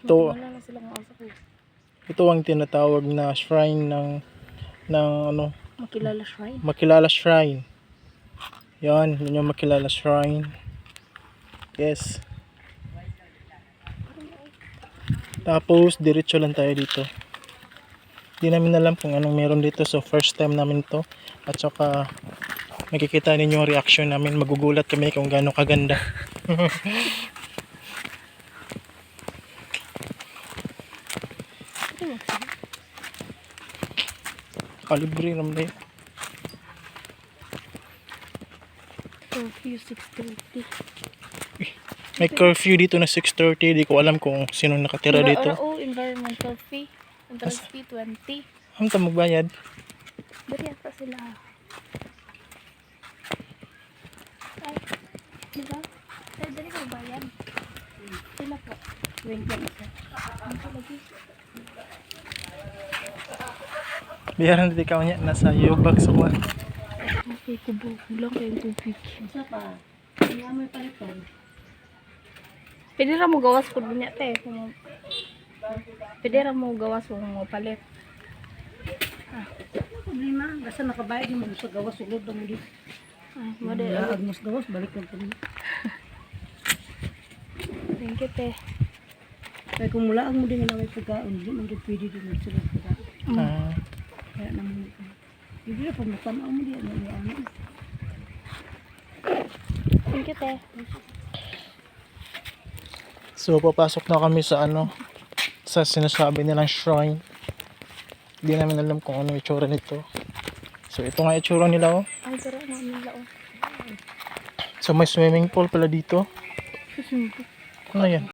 Ito, Wala na silang asa ko. ito ang tinatawag na shrine ng ano, Makilala shrine. Makilala Shrine. Yan, yun yung Makilala Shrine. Yes. Tapos, diretso lang tayo dito. Hindi namin alam kung anong meron dito. So, first time namin to. At saka, makikita ninyo yung reaction namin. Magugulat kami kung gaano kaganda. Kalibre naman eh. Curfew 6:30. May curfew dito na 6:30. Di ko alam kung sino nakatira dito. Environmental fee. Entrance fee 20. Ang magbayad. Dari ata sila. Ay, diba? Ay, dari ko bayad. Sila po. 20 ang isa. Ang lagi. Biyaran dito ikaw niya. Nasa yubag sa kuwan. Okay, kubo. Kulang kayong tubig. Isa pa. Kaya mo palitan. Pwede ra mo gawas po niya, te. Pwede ra mo gawas kung mo palit. Problema. Basta nakabayad mo sa gawas. Sulod mo dito. Ay, model. Laag mo sa gawas. Balik lang po dito. Thank you, te. Kaya kung mulaag mo din na may pagkaon, hindi man din pwede din sila pagkaon. Ah, Kaya naman ito. Hindi na pag matanaw mo din. Ano. Thank you, te. so, papasok na kami sa ano, sa sinasabi nilang shrine. Hindi namin alam kung ano yung itsura nito. So, ito nga itsura nila oh. Ay, tara na nila, oh. So, may swimming pool pala dito. Ano yan?